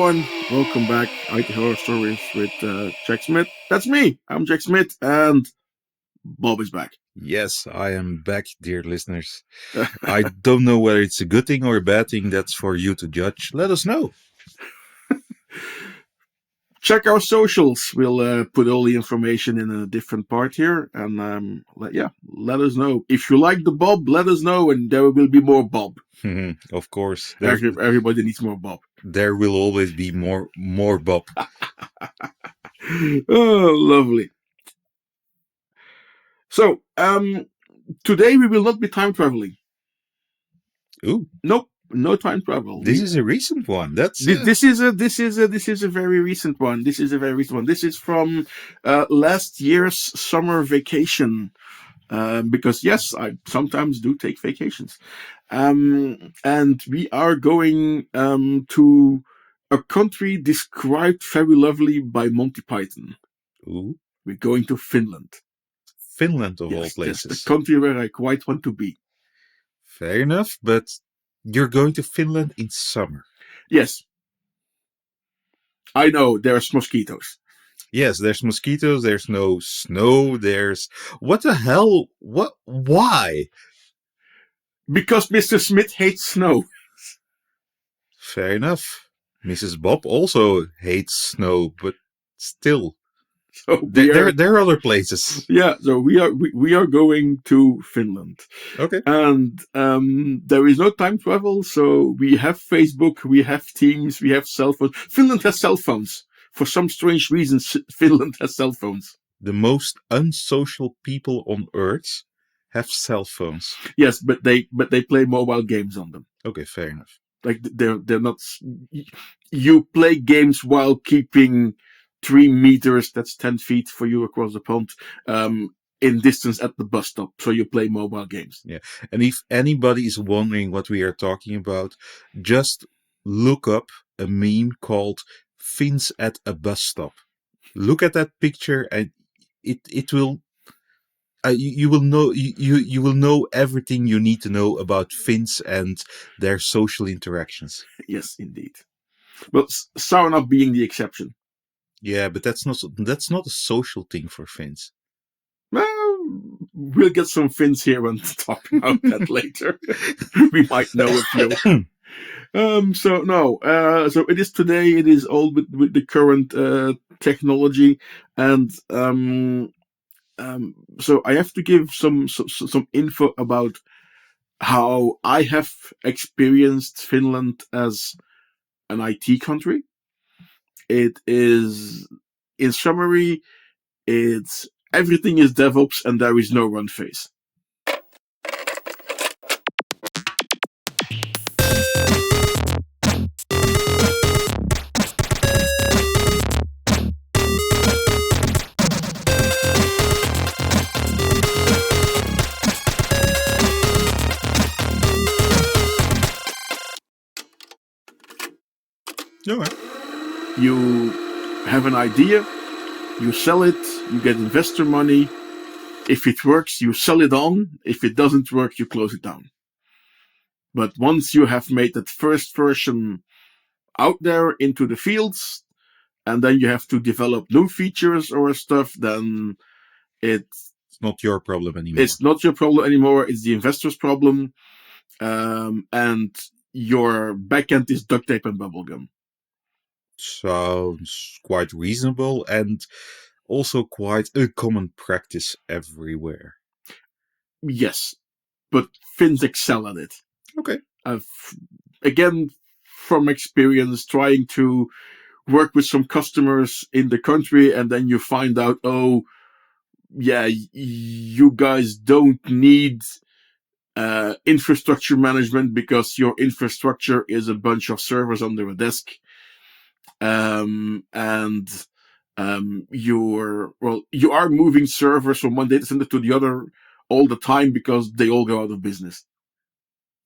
everyone. Welcome back. IT Horror Stories with Jack Smith. That's me. I'm Jack Smith, and Bob is back. Yes, I am back, dear listeners. I don't know whether it's a good thing or a bad thing. That's for you to judge. Let us know. Check our socials. We'll put all the information in a different part here, and let us know. If you like the Bob, let us know, and there will be more Bob. Of course, Everybody needs more Bob. There will always be more Bob. Oh, lovely. So, today we will not be time traveling. Ooh, nope, no time travel. This is a recent one. This is a very recent one. This is from last year's summer vacation. Because yes, I sometimes do take vacations. And we are going to a country described very lovely by Monty Python. Ooh. We're going to Finland. Finland, of all places. Yes, the country where I quite want to be. Fair enough, but you're going to Finland in summer. Yes. I know, there's mosquitoes. Yes, there's mosquitoes, there's no snow, What the hell? Why? Because Mr. Smith hates snow. Fair enough. Mrs. Bob also hates snow, but still. So there are other places. Yeah, so we are going to Finland. Okay. And there is no time travel, so we have Facebook, we have Teams, we have cell phones. Finland has cell phones. For some strange reason, Finland has cell phones. The most unsocial people on Earth have cell phones. Yes, but they play mobile games on them. Okay, fair enough. Like they're not. You play games while keeping 3 meters, that's 10 feet for you across the pond, in distance at the bus stop. So you play mobile games. Yeah. And if anybody is wondering what we are talking about, just look up a meme called Finns at a bus stop. Look at that picture and it will you will know everything you need to know about Finns and their social interactions. Yes, indeed. Well, sauna being the exception. Yeah, but that's not a social thing for Finns. Well, we'll get some Finns here and talk about that later. We might know a few. So it is today. It is all with the current technology, and so I have to give some info about how I have experienced Finland as an IT country. It is, in summary, it's everything is DevOps and there is no run phase. Okay. You have an idea, you sell it, you get investor money. If it works, you sell it on. If it doesn't work, you close it down. But once you have made that first version out there into the fields, and then you have to develop new features or stuff, then it's not your problem anymore. It's not your problem anymore. It's the investor's problem. And your backend is duct tape and bubblegum. Sounds quite reasonable and also quite a common practice everywhere. Yes, but Finns excel at it. Okay. Again, from experience, trying to work with some customers in the country, and then you find out, oh, yeah, you guys don't need infrastructure management because your infrastructure is a bunch of servers under a desk. You are moving servers from one data center to the other all the time because they all go out of business.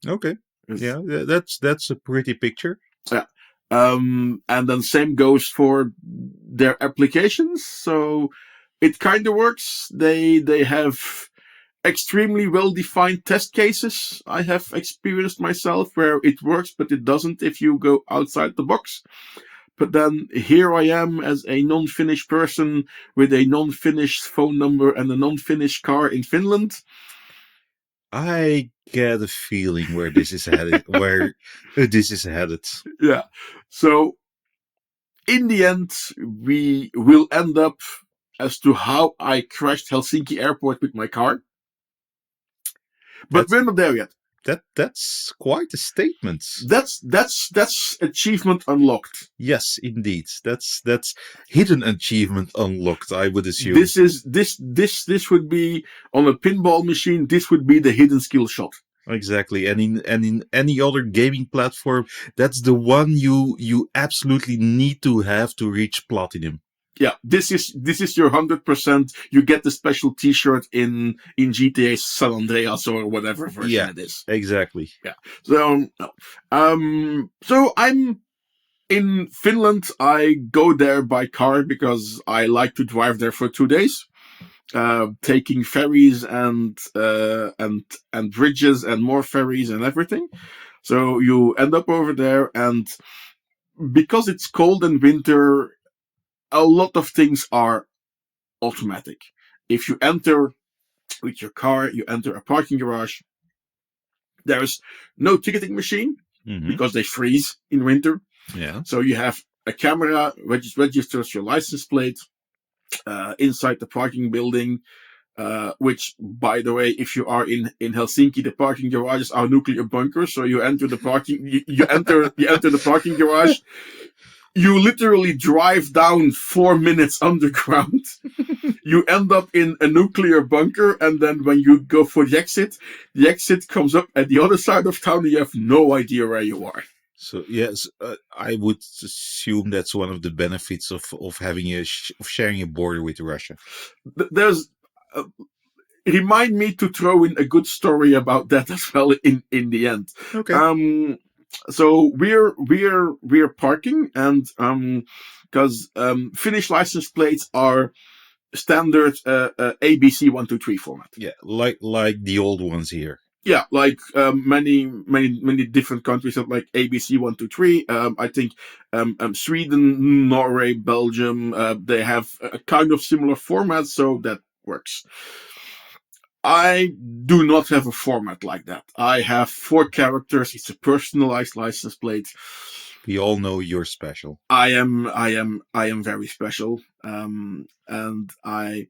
Okay. Yeah, that's a pretty picture. Yeah. And then same goes for their applications. So it kind of works. They have extremely well-defined test cases. I have experienced myself where it works, but it doesn't if you go outside the box. But then here I am as a non-Finnish person with a non-Finnish phone number and a non-Finnish car in Finland. I get a feeling where this is headed. Where this is headed. Yeah. So in the end, we will end up as to how I crashed Helsinki airport with my car. But That's we're not there yet. that's quite a statement. That's achievement unlocked. Yes, indeed. That's hidden achievement unlocked, I would assume. This would be on a pinball machine. This would be the hidden skill shot. Exactly. And in any other gaming platform, that's the one you absolutely need to have to reach platinum. Yeah, this is your 100%. You get the special T-shirt in GTA San Andreas or whatever version it is. Exactly. Yeah. So I'm in Finland. I go there by car because I like to drive there for 2 days, taking ferries and bridges and more ferries and everything. So you end up over there, and because it's cold and winter, a lot of things are automatic. If you enter with your car, you enter a parking garage. There's no ticketing machine because they freeze in winter. Yeah. So you have a camera which registers your license plate inside the parking building. Which, by the way, if you are in Helsinki, the parking garages are nuclear bunkers. So you enter the parking, you enter the parking garage. You literally drive down 4 minutes underground. You end up in a nuclear bunker, and then when you go for the exit comes up at the other side of town, and you have no idea where you are. So yes, I would assume that's one of the benefits of having of sharing a border with Russia. There's remind me to throw in a good story about that as well in the end. Okay. So we're parking, and because Finnish license plates are standard ABC 123 format. Yeah, like the old ones here. Yeah, like many different countries have like ABC 123. I think Sweden, Norway, Belgium, they have a kind of similar format, so that works. I do not have a format like that. I have 4 characters. It's a personalized license plate. We all know you're special. I am very special, and I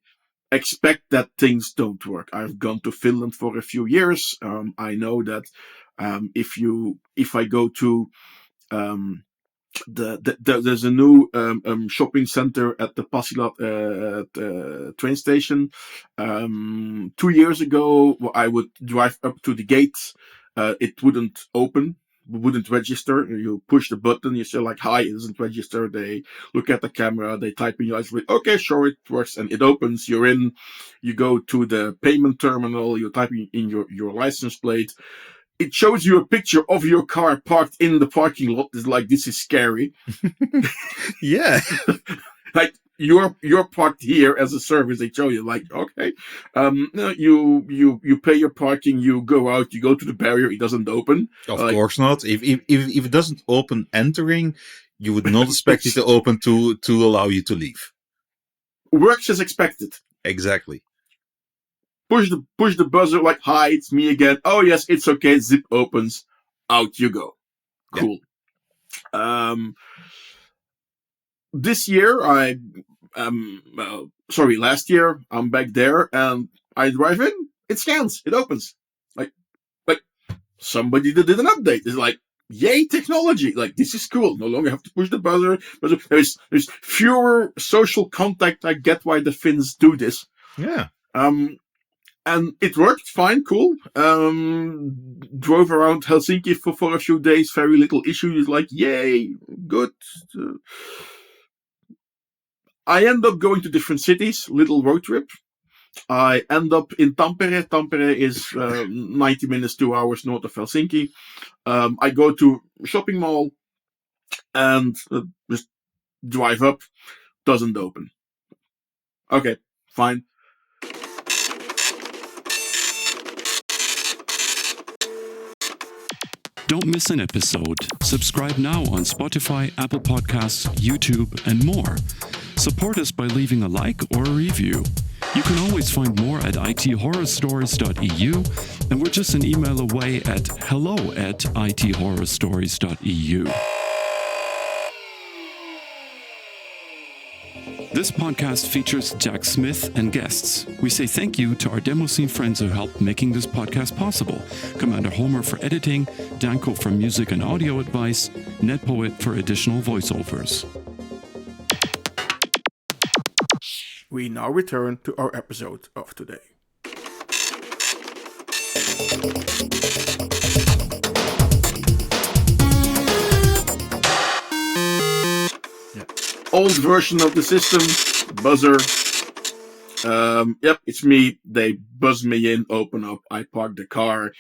expect that things don't work. I've gone to Finland for a few years. I know that if I go to there's a new shopping center at the Pasila train station. 2 years ago, I would drive up to the gate. It wouldn't open, wouldn't register. You push the button, you say like, "Hi," it doesn't register. They look at the camera, they type in your license plate. Okay, sure, it works, and it opens. You're in. You go to the payment terminal. You type in your license plate. It shows you a picture of your car parked in the parking lot. It's like, this is scary. Yeah. Like you're parked here as a service. They show you like, okay, no, you pay your parking. You go out. You go to the barrier. It doesn't open. Of course not. If it doesn't open entering, you would not expect it to open to allow you to leave. Works as expected. Exactly. Push the buzzer like, "Hi, it's me again." Oh yes, it's okay. Zip opens. Out you go. Cool. Yeah. This year last year I'm back there, and I drive in. It scans. It opens. Like somebody did an update. It's like, yay, technology! Like, this is cool. No longer have to push the buzzer. There's fewer social contact. I get why the Finns do this. Yeah. And it worked fine, cool. Drove around Helsinki for a few days, very little issues. Like, yay, good. I end up going to different cities, little road trip. I end up in Tampere. Tampere is 90 minutes, 2 hours north of Helsinki. I go to a shopping mall and just drive up. Doesn't open. Okay, fine. Don't miss an episode. Subscribe now on Spotify, Apple Podcasts, YouTube, and more. Support us by leaving a like or a review. You can always find more at ithorrorstories.eu, and we're just an email away at hello@ithorrorstories.eu. This podcast features Jack Smith and guests. We say thank you to our demo scene friends who helped making this podcast possible. Commander Homer for editing, Danko for music and audio advice, NetPoet for additional voiceovers. We now return to our episode of today. Old version of the system, buzzer. Yep, it's me. They buzz me in, open up. I park the car.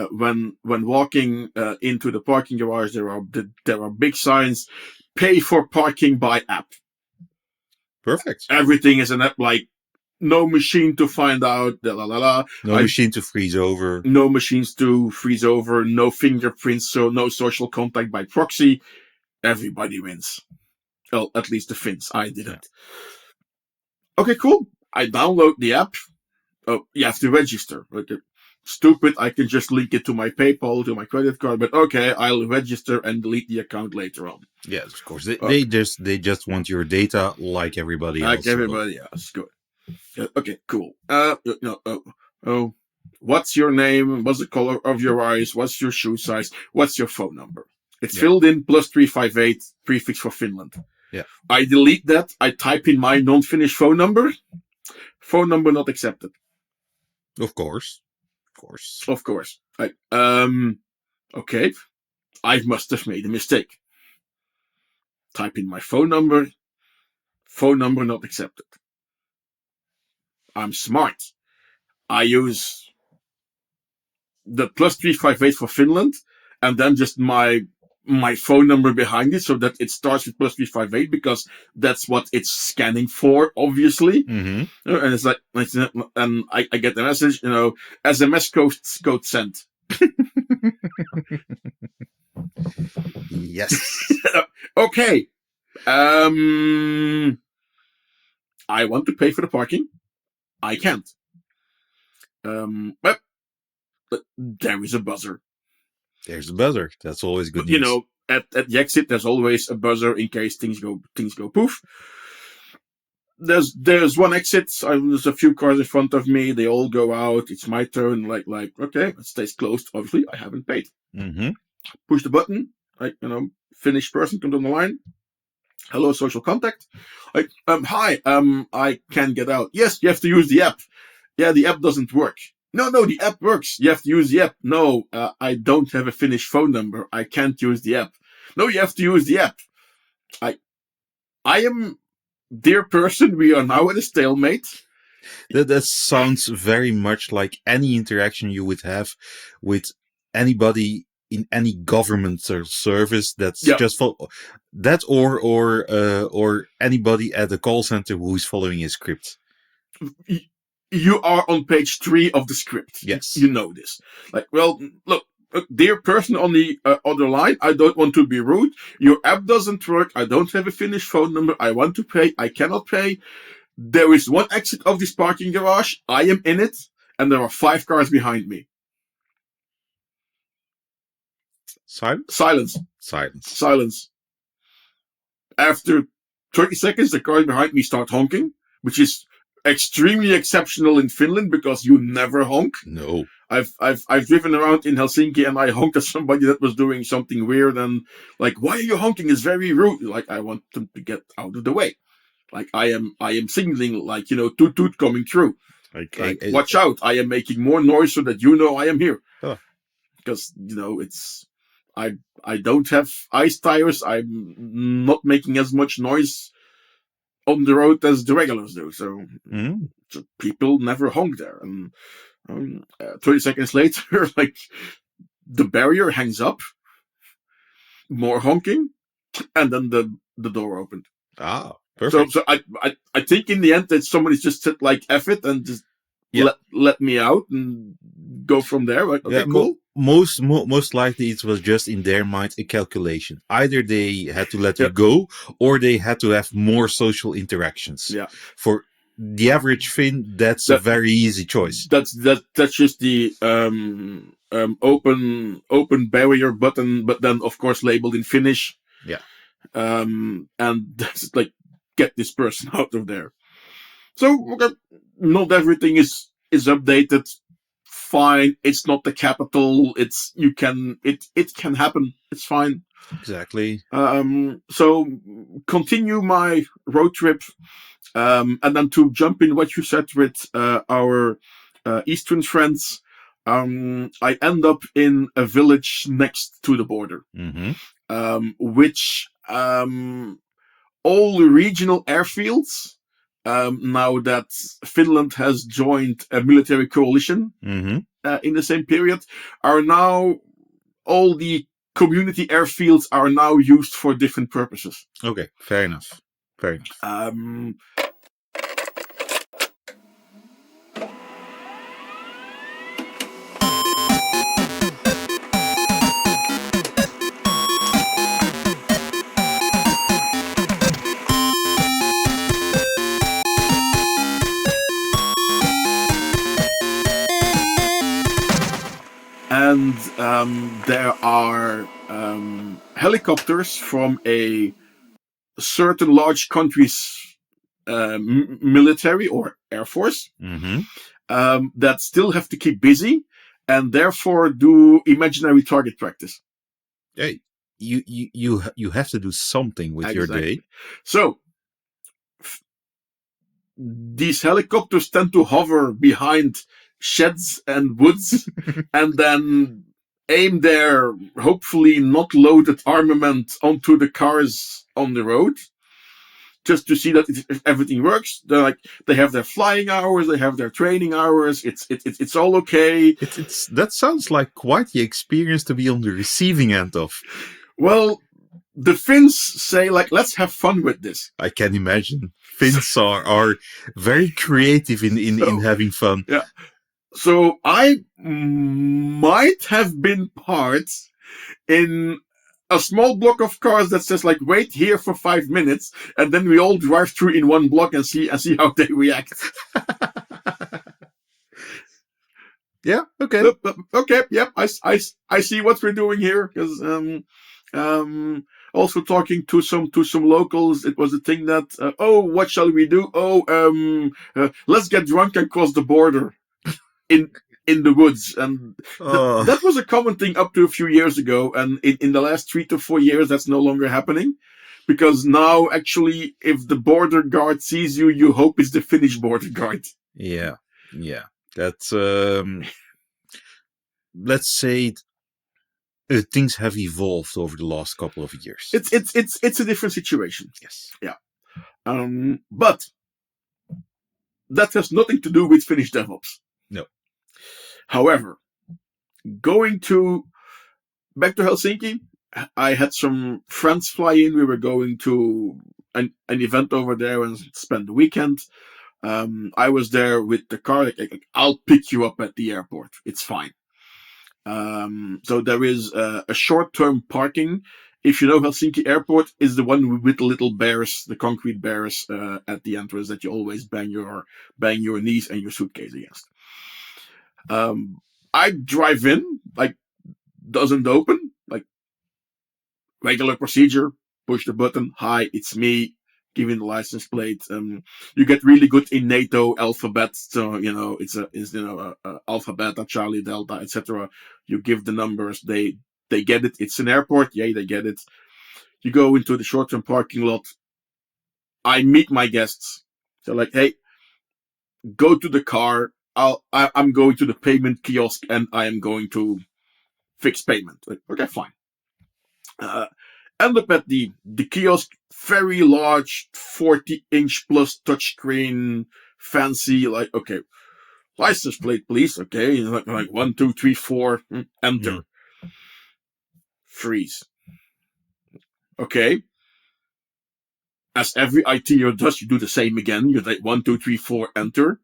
When walking into the parking garage, there are big signs. Pay for parking by app. Perfect. Everything is an app. Like no machine to find out. No machine to freeze over. No machines to freeze over. No fingerprints. So no social contact by proxy. Everybody wins. Well, at least the Finns. I didn't. Okay, cool. I download the app. Oh, you have to register. Okay. Stupid. I can just link it to my PayPal, to my credit card. But okay, I'll register and delete the account later on. Yes, of course. They just want your data like everybody else. Like everybody else. Good. Okay, cool. What's your name? What's the color of your eyes? What's your shoe size? What's your phone number? It's filled in +358 prefix for Finland. Yeah. I delete that. I type in my non-Finnish phone number. Phone number not accepted. Of course. Okay. I must have made a mistake. Type in my phone number. Phone number not accepted. I'm smart. I use the +358 for Finland and then just my phone number behind it so that it starts with +358 because that's what it's scanning for, obviously. Mm-hmm. And it's like, and I get the message, SMS code sent. Yes. Okay. I want to pay for the parking. I can't. But there is a buzzer. There's a buzzer. That's always good news. At the exit, there's always a buzzer in case things go poof. There's one exit. There's a few cars in front of me. They all go out. It's my turn. Like okay, it stays closed. Obviously, I haven't paid. Mm-hmm. Push the button. Finnish person comes on the line. Hello, social contact. Hi. I can't get out. Yes, you have to use the app. Yeah, the app doesn't work. No, the app works. You have to use the app. No, I don't have a Finnish phone number. I can't use the app. No, you have to use the app. I am, dear person, we are now at a stalemate. That sounds very much like any interaction you would have with anybody in any government or service that's just for that or anybody at a call center who is following a script. You are on page 3 of the script. Yes. You know this. Look, dear person on the other line, I don't want to be rude. Your app doesn't work. I don't have a Finnish phone number. I want to pay. I cannot pay. There is one exit of this parking garage. I am in it, and there are 5 cars behind me. Silence. After 30 seconds, the cars behind me start honking, which is extremely exceptional in Finland because you never honk. No. I've driven around in Helsinki and I honked at somebody that was doing something weird and why are you honking? It's very rude. I want them to get out of the way. I am signaling toot toot coming through. Watch out. I am making more noise so that I am here. Huh. Because it's I don't have ice tires. I'm not making as much noise on the road as the regulars do. So people never honk there. And 30 seconds later, the barrier hangs up, more honking, and then the door opened. Ah, perfect. So I think in the end that somebody just said F it and just let me out and go from there. Like, okay, cool. Most likely it was just in their mind a calculation. Either they had to let you go, or they had to have more social interactions. Yeah. For the average Finn, that's a very easy choice. That's just the open barrier button, but then of course labeled in Finnish. Yeah. And that's like, get this person out of there. So okay, not everything is updated. Fine, it's not the capital. It can happen. It's fine. Exactly. So continue my road trip, and then to jump in what you said with our Eastern friends, I end up in a village next to the border, which all regional airfields, now that Finland has joined a military coalition in the same period, are now, all the community airfields are now used for different purposes. Okay, fair enough. And there are helicopters from a certain large country's military or air force that still have to keep busy and therefore do imaginary target practice. Hey, you have to do something with your day. So these helicopters tend to hover behind sheds and woods and then aim their hopefully not loaded armament onto the cars on the road, just to see that if everything works. They have their flying hours, they have their training hours. It's all okay. That sounds like quite the experience to be on the receiving end of. Well, the Finns say, like, let's have fun with this. I can imagine. Finns are very creative in having fun. Yeah. So I might have been part in a small block of cars that says, like, wait here for 5 minutes, and then we all drive through in one block and see how they react. Yeah. Okay. Okay. Yep. I see what we're doing here, because also talking to some locals, it was a thing that what shall we do? Let's get drunk and cross the border in the woods, and that was a common thing up to a few years ago, and in the last 3 to 4 years that's no longer happening, because now actually if the border guard sees you, you hope it's the Finnish border guard. Yeah. That's let's say things have evolved over the last couple of years. It's a different situation. Yes. Yeah. But that has nothing to do with Finnish DevOps. No. However, going back to Helsinki, I had some friends fly in. We were going to an event over there and spend the weekend. I was there with the car. Like, I'll pick you up at the airport. It's fine. So there is a short-term parking. If you know, Helsinki Airport is the one with the little bears, the concrete bears at the entrance that you always bang your knees and your suitcase against. I drive in, like, doesn't open, like, regular procedure, push the button, hi, it's me, give in the license plate. You get really good in NATO alphabet, so it's Alpha, Beta, Charlie, Delta, etc. You give the numbers, they get it. It's an airport, yay, they get it. You go into the short-term parking lot. I meet my guests. So, like, hey, go to the car. I'm going to the payment kiosk and I am going to fix payment. Like, okay, fine. End up at the kiosk, very large, 40-inch plus touchscreen, fancy, like, okay, license plate, please. Okay, like 1, 2, 3, 4, enter. Freeze. Okay. As every ITer does, you do the same again. You like 1, 2, 3, 4, enter.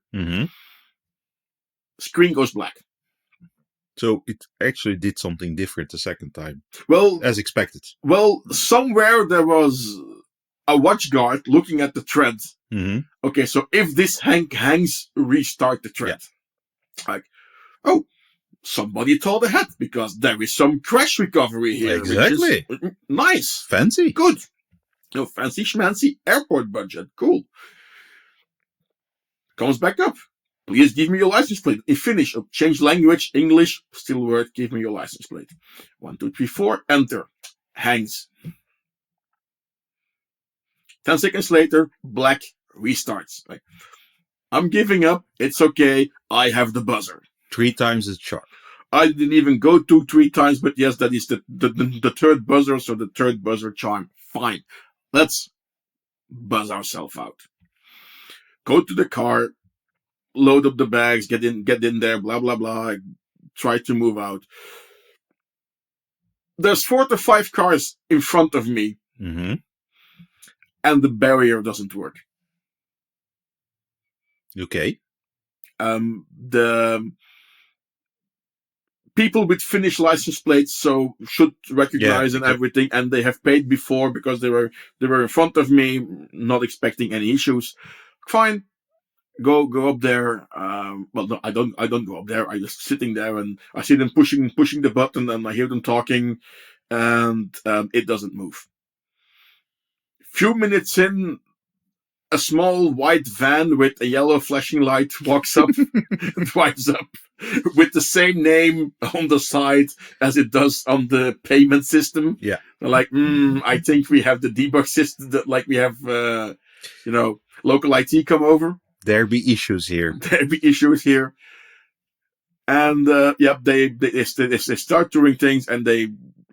screen goes black. So it actually did something different the second time, Well, as expected. well, somewhere there was a watchguard looking at the thread. Mm-hmm. Okay, so if this hangs, restart the thread. Like, oh, somebody thought ahead because there is some crash recovery here. Exactly. Which is nice. Fancy. Good. Fancy schmancy airport budget. Cool. Comes back up. Please give me your license plate. In Finnish, change language, English, still word, give me your license plate. 1, 2, 3, 4, enter. Hangs. 10 seconds later, black restarts. Like, I'm giving up. It's okay. I have the buzzer. 3 times as sharp. I didn't even go 3 times, but yes, that is the third buzzer, so the third buzzer chime. Fine. Let's buzz ourselves out. Go to the car, load up the bags, get in there, blah, blah, blah. Try to move out. There's 4 to 5 cars in front of me, Mm-hmm. and the barrier doesn't work. Okay. The people with Finnish license plates so should recognize and everything, and they have paid before because they were in front of me, not expecting any issues. Fine, go up there. Well, no, I don't go up there. I just sitting there and I see them pushing the button, and I hear them talking, and it doesn't move. Few minutes in, a small white van with a yellow flashing light walks up, drives up with the same name on the side as it does on the payment system. Yeah. They're like, I think we have the debug system that, like, we have, local IT come over. There be issues here. There be issues here. And, they start doing things, and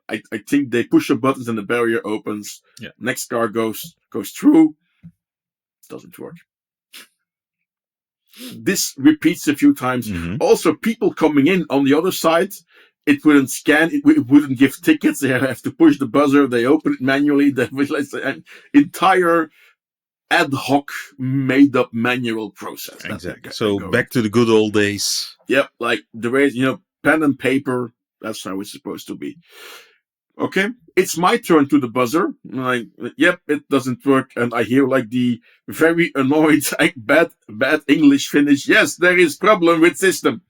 I think they push the buttons and the barrier opens. Yeah. Next car goes through. Doesn't work. This repeats a few times. Mm-hmm. Also, people coming in on the other side, it wouldn't scan, it wouldn't give tickets. They have to push the buzzer. They open it manually. An entire ad hoc, made up manual process. Exactly. So back to the good old days. Yep, like the way, pen and paper. That's how it's supposed to be. Okay, it's my turn to the buzzer. Like, yep, it doesn't work, and I hear like the very annoyed, like, bad English Finnish. Yes, there is problem with system.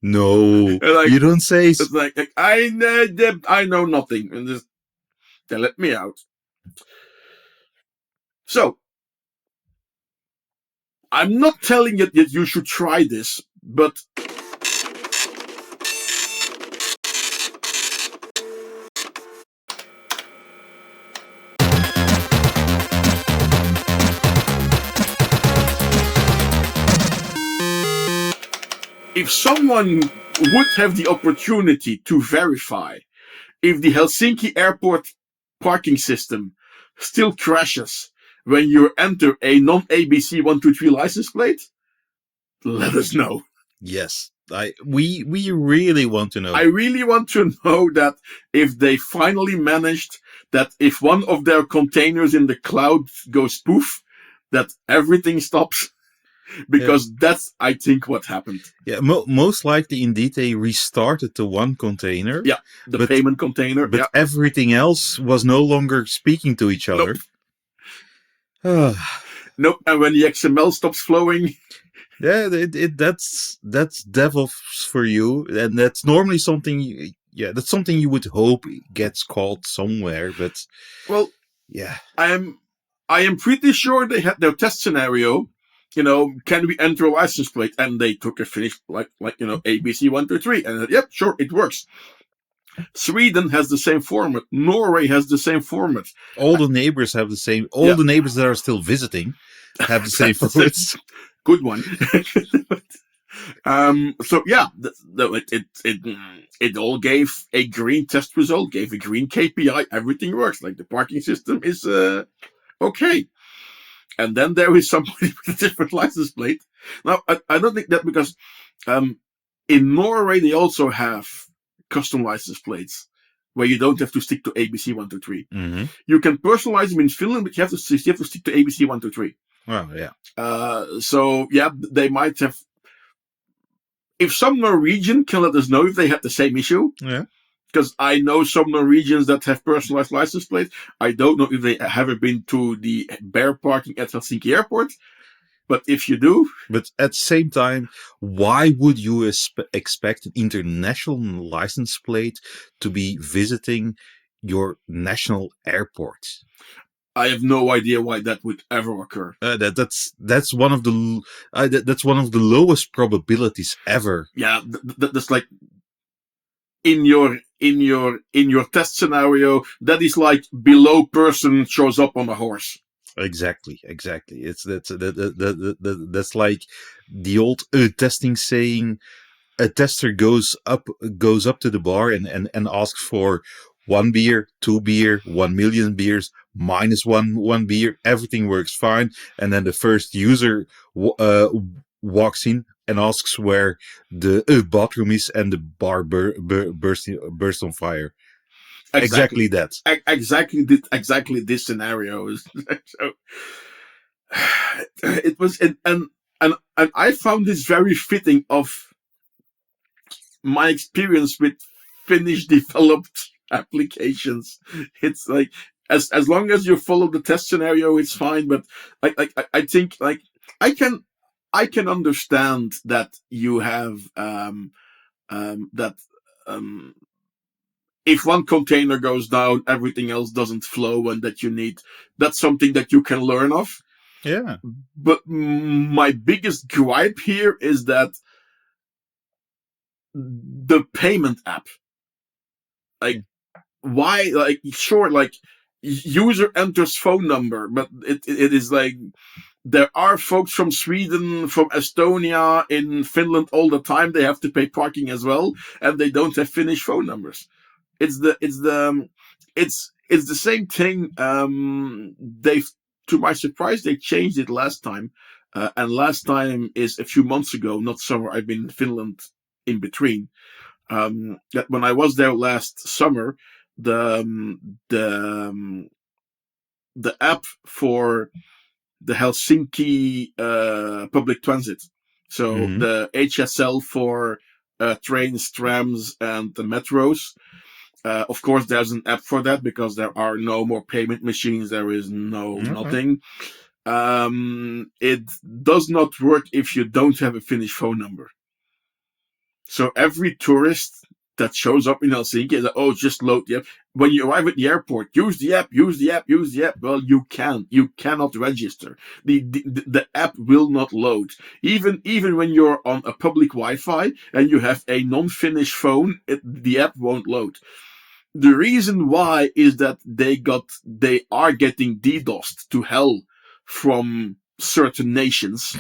No, like, you don't say. It's like I know nothing, and just they let me out. So I'm not telling you that you should try this, but if someone would have the opportunity to verify if the Helsinki airport parking system still crashes when you enter a non-ABC 123 license plate, let us know. Yes, we really want to know. I really want to know that if they finally managed that if one of their containers in the cloud goes poof, that everything stops. Because that's, I think, what happened. Yeah, most likely, indeed, they restarted the one container. Yeah, the payment container. But everything else was no longer speaking to each other. Nope. Nope. And when the XML stops flowing. Yeah, that's DevOps for you. And that's normally something, that's something you would hope gets called somewhere. But, well, yeah. I am pretty sure they had their test scenario. Can we enter a license plate? And they took a Finnish, ABC 123. And yep, sure, it works. Sweden has the same format. Norway has the same format. All the neighbors have the same. All the neighbors that are still visiting have the same format. Good one. So yeah, it all gave a green test result, gave a green KPI. Everything works. Like the parking system is okay. And then there is somebody with a different license plate. Now, I don't think that because in Norway, they also have custom license plates where you don't have to stick to ABC 123. Mm-hmm. You can personalize them in Finland, but you have to stick to ABC 123. Oh, yeah. So, yeah, they might have if some Norwegian can let us know if they had the same issue, Yeah. because I know some Norwegians that have personalized license plates. I don't know if they have ever been to the bear parking at Helsinki airport, but if you do, But at the same time, why would you expect an international license plate to be visiting your national airport? I have no idea why that would ever occur. That's one of the that's one of the lowest probabilities ever. Yeah, that's like in your test scenario, that is like below person shows up on a horse. Exactly. It's that's like the old testing saying. A tester goes up to the bar and asks for 1 beer, 2 beer, 1 million beers, minus one beer. Everything works fine, and then the first user walks in and asks where the bathroom is, and the bar burst on fire. Exactly that. Exactly this scenario is so. It was and I found this very fitting of my experience with Finnish developed applications. It's like as long as you follow the test scenario, it's fine. But I think like I can understand that you have that if one container goes down, everything else doesn't flow, and that you need that's something that you can learn of. Yeah. But my biggest gripe here is that the payment app, like, why, like, sure, like, user enters phone number, but it is like there are folks from Sweden, from Estonia, in Finland all the time. They have to pay parking as well, and they don't have Finnish phone numbers. It's the same thing. They've, to my surprise, they changed it last time, and last time is a few months ago, not summer. I've been in Finland in between. That when I was there last summer, the the app for the Helsinki public transit, so Mm-hmm. the HSL for trains, trams, and the metros. Of course, there's an app for that because there are no more payment machines. There is no Okay. nothing. It does not work if you don't have a Finnish phone number. So every tourist that shows up in Helsinki is like, oh, just load the app. When you arrive at the airport, use the app, use the app, use the app. Well, you can't. You cannot register. The app will not load. Even when you're on a public Wi-Fi and you have a non-Finnish phone, the app won't load. The reason why is that they are getting DDoSed to hell from certain nations.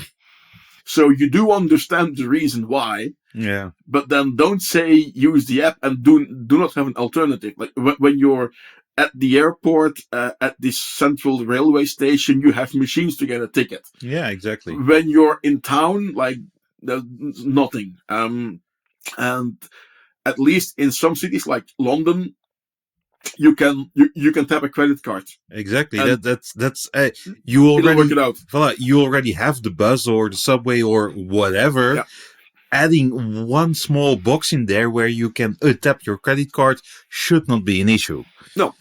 So you do understand the reason why, Yeah. but then don't say use the app and do not have an alternative. Like when you're at the airport, at this central railway station, you have machines to get a ticket. Yeah. Exactly. When you're in town, like there's nothing. And at least in some cities like London, you can tap a credit card. Exactly. And That's it'll work it out. Voilà, you already have the bus or the subway or whatever. Yeah. Adding one small box in there where you can tap your credit card should not be an issue. No.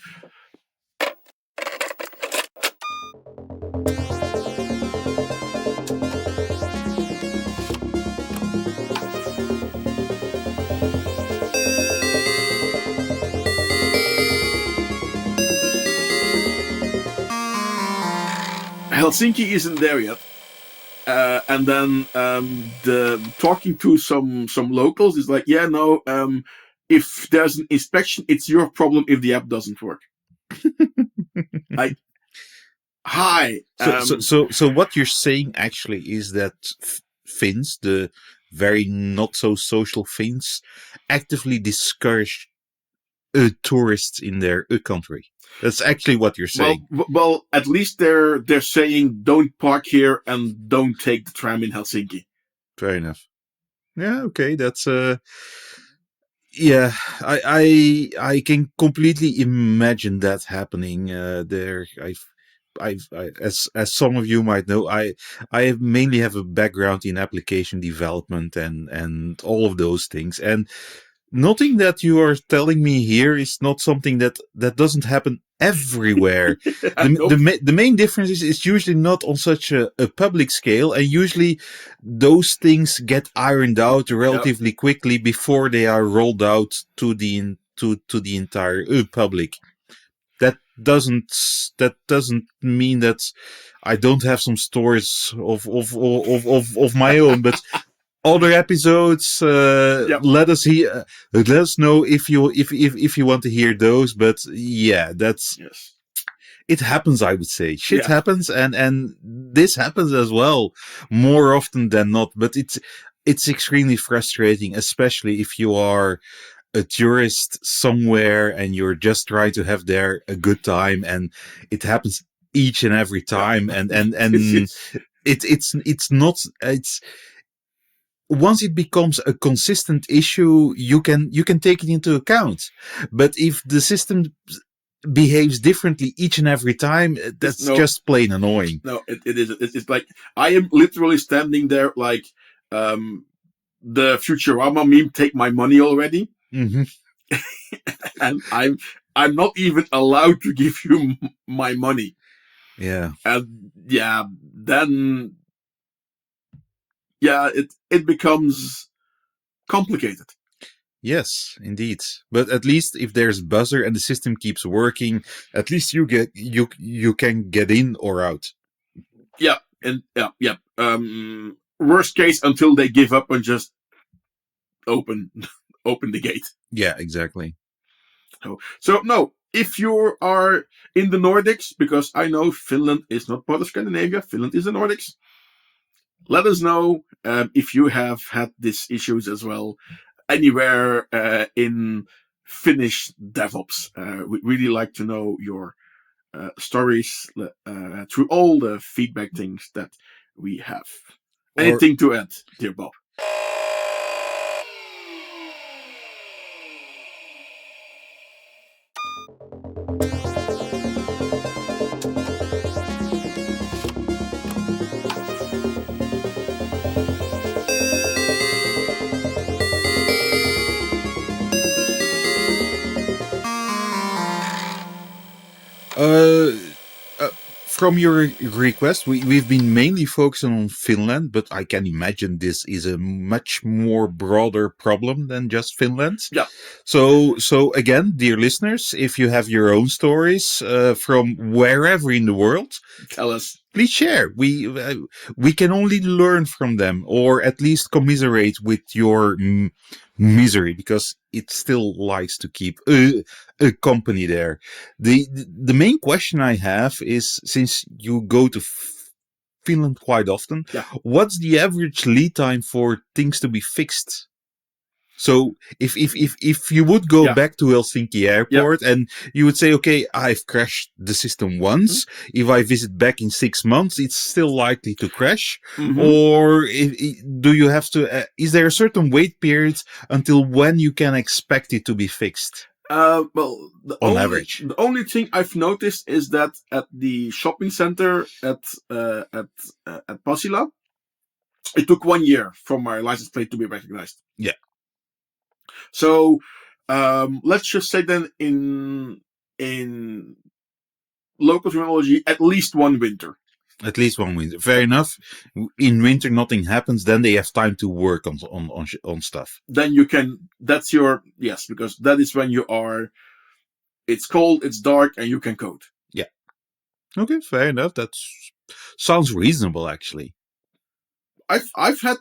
Helsinki isn't there yet. And then the talking to some locals is like, yeah, no, if there's an inspection, it's your problem if the app doesn't work. Hi. So what you're saying actually is that Finns, the very not so social Finns, actively discourage tourists in their country. That's actually what you're saying. Well, at least they're saying don't park here and don't take the tram in Helsinki. Fair enough. Yeah, okay, that's yeah, I can completely imagine that happening there. as some of you might know, I mainly have a background in application development and all of those things. And nothing that you are telling me here is not something that doesn't happen everywhere. The main difference is it's usually not on such a public scale, and usually those things get ironed out relatively quickly before they are rolled out to the entire public. That doesn't mean that I don't have some stories of my own, but other episodes, let us know if you want to hear those. But yeah, it happens. I would say shit happens, and this happens as well more often than not. But it's extremely frustrating, especially if you are a tourist somewhere and you're just trying to have there a good time, and it happens each and every time, and it's not. Once it becomes a consistent issue, you can take it into account. But if the system behaves differently each and every time, that's just plain annoying. No, it is. It's like I am literally standing there like the Futurama meme, take my money already. Mm-hmm. And I'm not even allowed to give you my money. Yeah. And then it becomes complicated. Yes, indeed. But at least if there's buzzer and the system keeps working, at least you can get in or out. Yeah, and worst case, until they give up and just open the gate. Yeah, exactly. So no, if you are in the Nordics, because I know Finland is not part of Scandinavia, Finland is the Nordics. Let us know if you have had these issues as well anywhere in Finnish DevOps. We'd really like to know your stories through all the feedback things that we have. Anything to add, dear Bob? From your request, we've been mainly focusing on Finland, but I can imagine this is a much more broader problem than just Finland. Yeah. So again, dear listeners, if you have your own stories from wherever in the world, tell us. Please share. We can only learn from them, or at least commiserate with your misery, because it still likes to keep a company there. The main question I have is, since you go to Finland quite often, what's the average lead time for things to be fixed? So if you would go back to Helsinki airport and you would say, okay, I've crashed the system once. Mm-hmm. If I visit back in 6 months, it's still likely to crash. Mm-hmm. Or do you have to? Is there a certain wait period until when you can expect it to be fixed? Well, on average, the only thing I've noticed is that at the shopping center at Pasila, it took 1 year for my license plate to be recognized. Yeah. So let's just say then in local terminology, at least one winter. At least one winter. Fair enough. In winter, nothing happens. Then they have time to work on stuff. Then you can. That's your because that is when you are. It's cold, it's dark, and you can code. Yeah. Okay, fair enough. That sounds reasonable, actually. I've had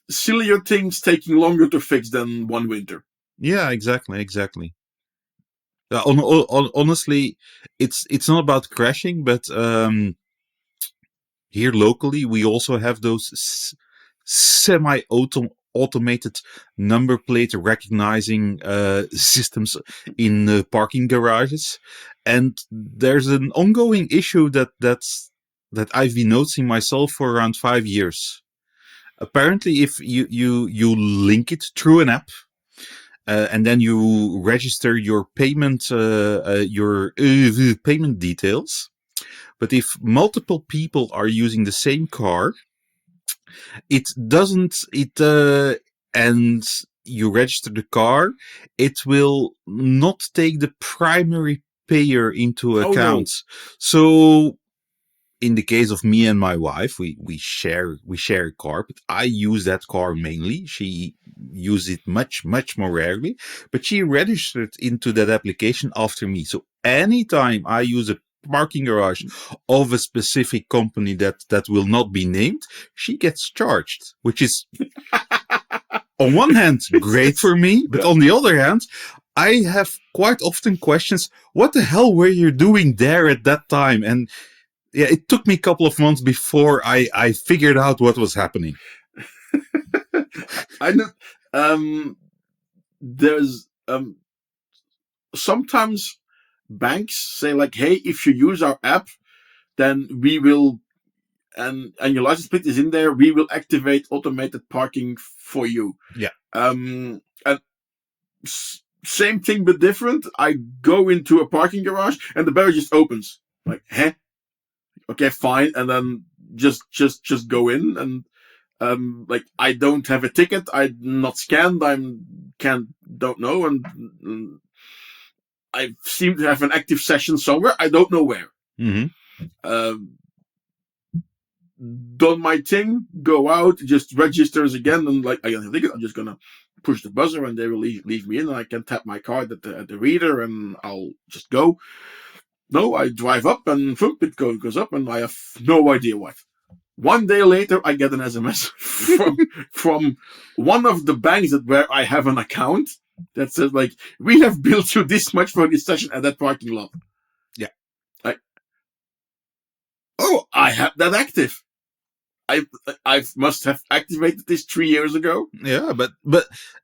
sillier things taking longer to fix than one winter. Yeah, exactly. Honestly, it's not about crashing, but here locally we also have those semi-automated number plate recognizing systems in parking garages, and there's an ongoing issue that I've been noticing myself for around 5 years. Apparently, if you link it through an app, and then you register your payment payment details. But if multiple people are using the same car, it doesn't and you register the car, it will not take the primary payer into Oh, account. So in the case of me and my wife, we share a car, but I use that car mainly. She uses it much more rarely, but she registered into that application after me. So anytime I use a parking garage of a specific company that will not be named, she gets charged, which is on one hand great for me, but on the other hand, I have quite often questions. What the hell were you doing there at that time? And yeah, it took me a couple of months before I figured out what was happening. I know. There's sometimes banks say like, "Hey, if you use our app, then we will, and your license plate is in there. We will activate automated parking for you." Yeah. And same thing but different. I go into a parking garage and the barrier just opens. Like, huh? Okay, fine, and then just go in, and like, I don't have a ticket, I'm not scanned, don't know, and I seem to have an active session somewhere, I don't know where. Done my thing, go out, just registers again, and like, I don't have a ticket, I'm just gonna push the buzzer and they will leave me in, and I can tap my card at the reader and I'll just go. No, I drive up and it goes up, and I have no idea what. One day later, I get an SMS from one of the banks where I have an account that says like, "We have billed you this much for this session at that parking lot." Yeah. I have that active. I must have activated this 3 years ago. Yeah, but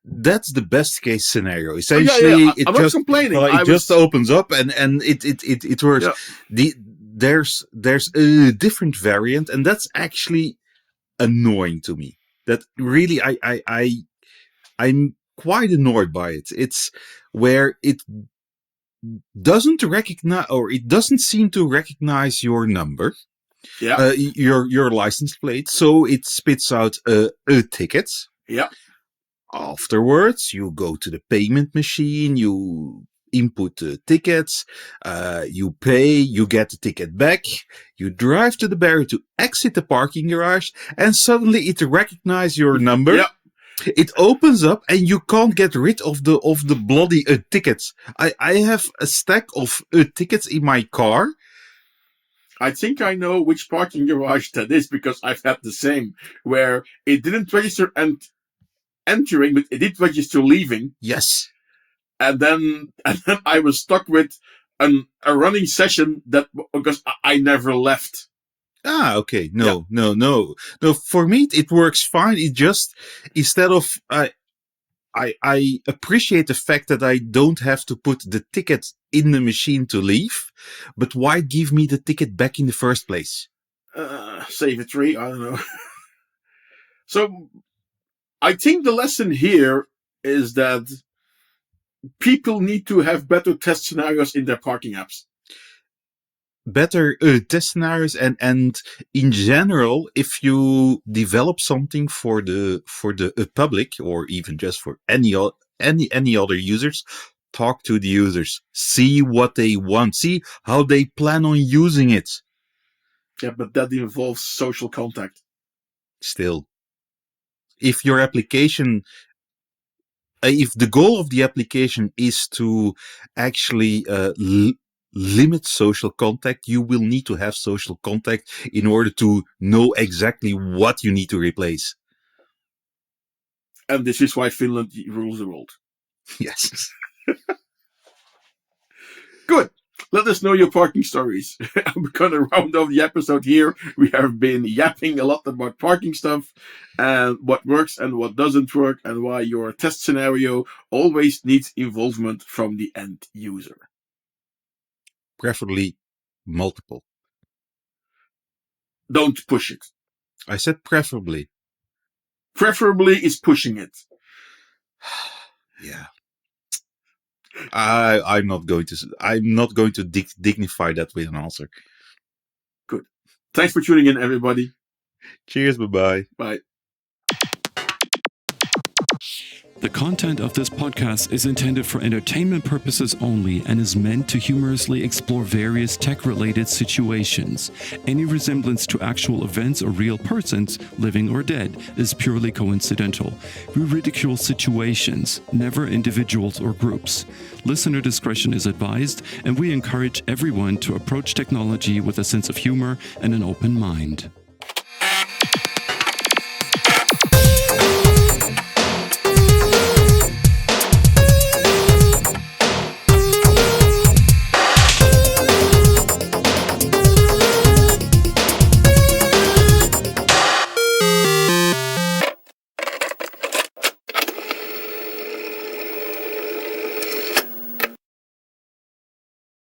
that's the best case scenario. Essentially, I'm not complaining. It just opens up and it works. Yeah. There's a different variant, and that's actually annoying to me. That really, I'm quite annoyed by it. It's where it doesn't recognize, or it doesn't seem to recognize your number. Yeah. Your license plate, so it spits out a ticket. Yeah. Afterwards, you go to the payment machine, you input the tickets, you pay, you get the ticket back, you drive to the barrier to exit the parking garage, and suddenly it recognizes your number. Yeah. It opens up and you can't get rid of the bloody tickets. I have a stack of tickets in my car. I think I know which parking garage that is, because I've had the same, where it didn't register entering, but it did register leaving. Yes. And then I was stuck with a running session because I never left. Ah, okay. No. For me, it works fine. It just, instead of, I appreciate the fact that I don't have to put the ticket in the machine to leave, but why give me the ticket back in the first place? Save it free, I don't know. So, I think the lesson here is that people need to have better test scenarios in their parking apps. Better test scenarios, and in general, if you develop something for the public, or even just for any other users, talk to the users, see what they want, see how they plan on using it. Yeah, but that involves social contact. Still, if your application, if the goal of the application is to actually limit social contact, you will need to have social contact in order to know exactly what you need to replace. And this is why Finland rules the world. Yes. Good. Let us know your parking stories. I'm going to round off the episode here. We have been yapping a lot about parking stuff and what works and what doesn't work, and why your test scenario always needs involvement from the end user. Preferably multiple. Don't push it. I said preferably. Preferably is pushing it. Yeah. I'm not going to dignify that with an answer. Good. Thanks for tuning in, everybody. Cheers. Bye-bye. Bye. The content of this podcast is intended for entertainment purposes only and is meant to humorously explore various tech-related situations. Any resemblance to actual events or real persons, living or dead, is purely coincidental. We ridicule situations, never individuals or groups. Listener discretion is advised, and we encourage everyone to approach technology with a sense of humor and an open mind.